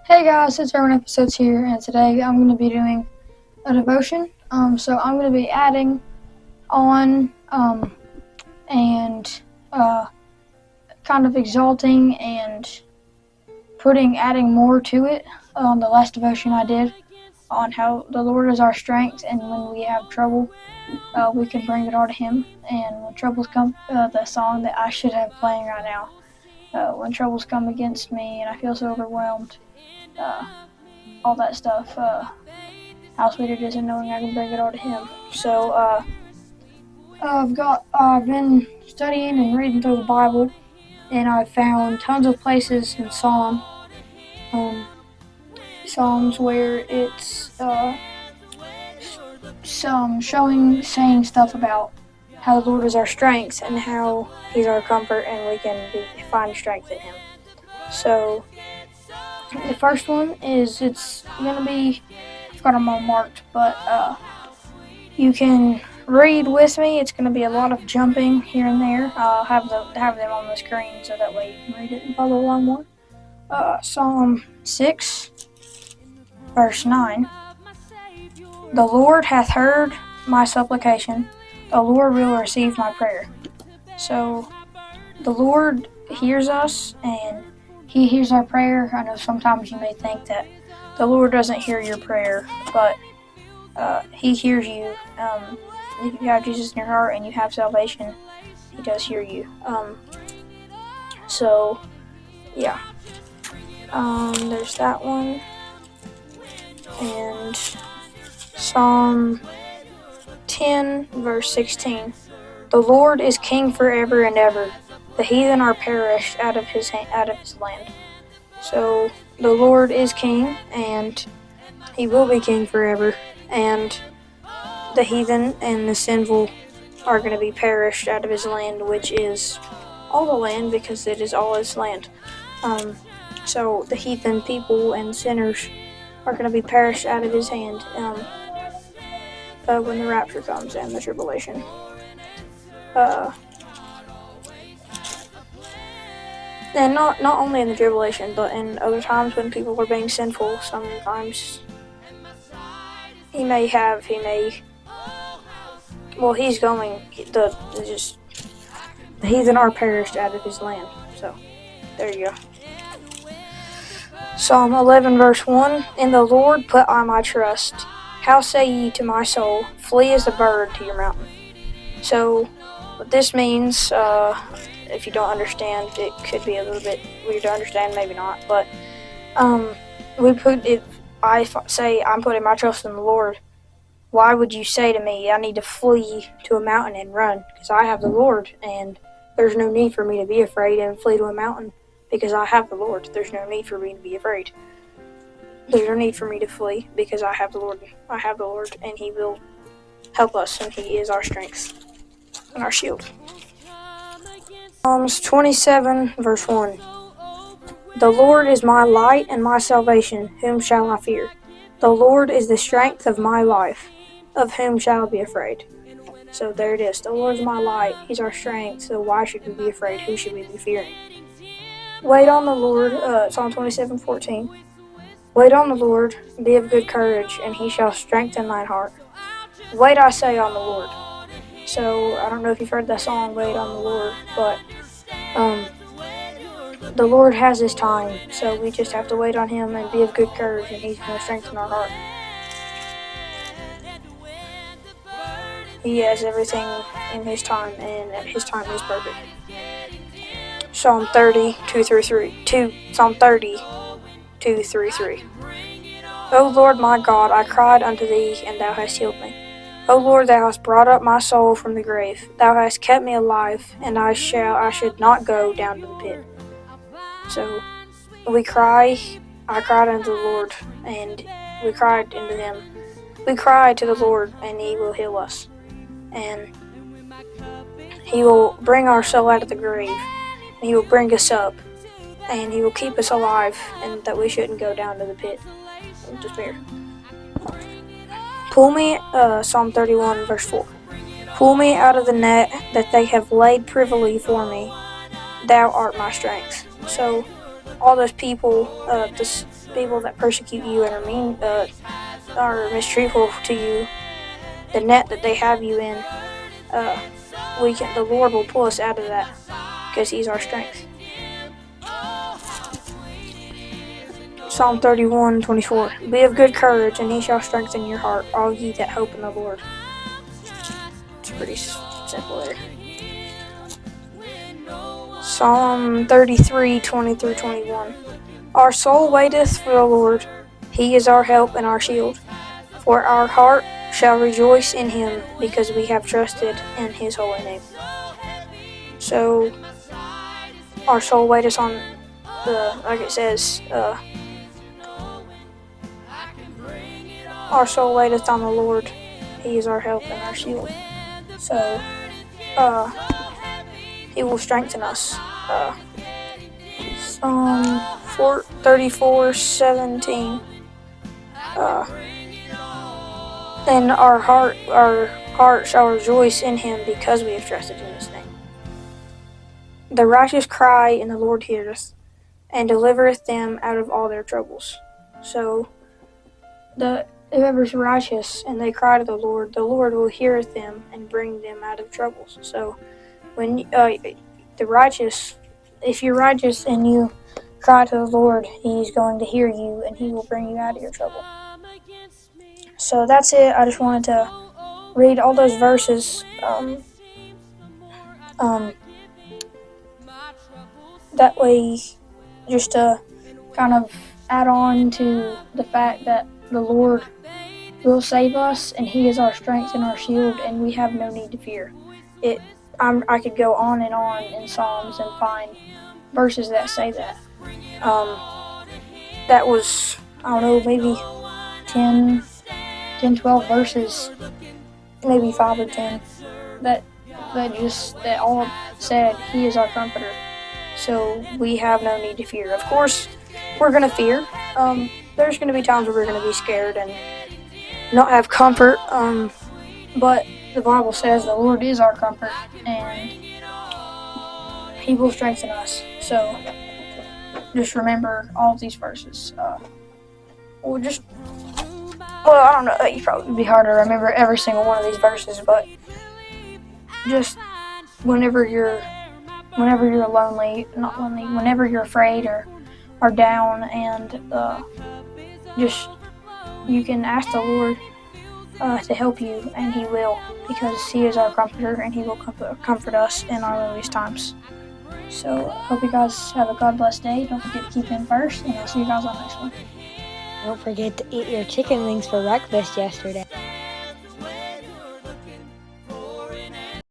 Hey guys, it's Erwin Episodes here, and today I'm going to be doing a devotion. So I'm going to be adding on and kind of exalting and adding more to it. The last devotion I did on how the Lord is our strength, and when we have trouble, we can bring it all to Him. And when troubles come, the song that I should have playing right now. When troubles come against me and I feel so overwhelmed. All that stuff. How sweet it is in knowing I can bring it all to Him. So I've been studying and reading through the Bible, and I've found tons of places in Psalms where it's saying stuff about how the Lord is our strength and how He's our comfort, and we can find strength in Him. So the first one is, it's going to be, I've got them all marked, but you can read with me. It's going to be a lot of jumping here and there. I'll have them on the screen so that way you can read it and follow along more. Psalm 6, verse 9. The Lord hath heard my supplication. The Lord will receive my prayer. So the Lord hears us, and He hears our prayer. I know sometimes you may think that the Lord doesn't hear your prayer, but He hears you. If you have Jesus in your heart and you have salvation, He does hear you. So, yeah. There's that one. And Psalm 10, verse 16. The Lord is king forever and ever. The heathen are perished out of his land. So the Lord is king, and He will be king forever. And the heathen and the sinful are going to be perished out of His land, which is all the land, because it is all His land. So the heathen people and sinners are going to be perished out of His hand when the rapture comes and the tribulation. And not only in the tribulation, but in other times when people are being sinful. Sometimes the heathen are perished out of His land. So there you go. Psalm 11, verse 1. In the Lord put I my trust. How say ye to my soul, flee as a bird to your mountain? So what this means, if you don't understand, it could be a little bit weird to understand, maybe not, but if I say I'm putting my trust in the Lord, why would you say to me I need to flee to a mountain and run? Because I have the Lord, and there's no need for me to be afraid and flee to a mountain, because I have the Lord. There's no need for me to be afraid. There's no need for me to flee, because I have the Lord. I have the Lord, and He will help us, and He is our strength and our shield. Psalms 27, verse 1. The Lord is my light and my salvation, whom shall I fear? The Lord is the strength of my life, of whom shall I be afraid? So there it is. The Lord is my light, He's our strength, so why should we be afraid? Who should we be fearing? Wait on the Lord, Psalm 27, 14. Wait on the Lord, be of good courage, and He shall strengthen thine heart. Wait, I say, on the Lord. So I don't know if you've heard that song, Wait on the Lord, but the Lord has His time, so we just have to wait on Him and be of good courage, and He's going to strengthen our heart. He has everything in His time, and at His time is perfect. Psalm 30, 2 through 3. Psalm 30, 2 through 3. O Lord my God, I cried unto Thee, and Thou hast healed me. O Lord, Thou hast brought up my soul from the grave. Thou hast kept me alive, and I should not go down to the pit. So I cried unto the Lord, and we cried unto Him. We cried to the Lord, and He will heal us. And He will bring our soul out of the grave, and He will bring us up, and He will keep us alive, and that we shouldn't go down to the pit of despair. Psalm 31, verse 4. Pull me out of the net that they have laid privily for me. Thou art my strength. So all those people, people that persecute you and are mistreatful to you, the net that they have you in, the Lord will pull us out of that because He's our strength. Psalm 31:24. Be of good courage, and He shall strengthen your heart, all ye that hope in the Lord. It's pretty simple there. Psalm 33:20-21. Our soul waiteth for the Lord. He is our help and our shield. For our heart shall rejoice in Him, because we have trusted in His holy name. So, our soul waiteth on like it says, our soul waiteth on the Lord. He is our help and our shield. So, He will strengthen us. Psalm 34:17. And our heart shall rejoice in Him, because we have trusted in His name. The righteous cry, and the Lord heareth, and delivereth them out of all their troubles. So, whoever's righteous and they cry to the Lord will hear them and bring them out of troubles. So, when if you're righteous and you cry to the Lord, He's going to hear you and He will bring you out of your trouble. So that's it. I just wanted to read all those verses. That way, just to kind of add on to the fact that the Lord will save us, and He is our strength and our shield, and we have no need to fear. I could go on in Psalms and find verses that say that. That was, I don't know, maybe 10, 12 verses, maybe 5 or 10, that all said He is our comforter. So we have no need to fear. Of course, we're going to fear. There's going to be times where we're going to be scared and not have comfort. But the Bible says the Lord is our comfort, and He will strengthen us. So just remember all of these verses. I don't know. It'd probably be hard to remember every single one of these verses, but just whenever you're lonely, not lonely, whenever you're afraid or are down, and you can ask the Lord to help you, and He will, because He is our comforter, and He will comfort us in our loneliest times. So, hope you guys have a God blessed day. Don't forget to keep Him first, and I'll see you guys on the next one. Don't forget to eat your chicken wings for breakfast yesterday.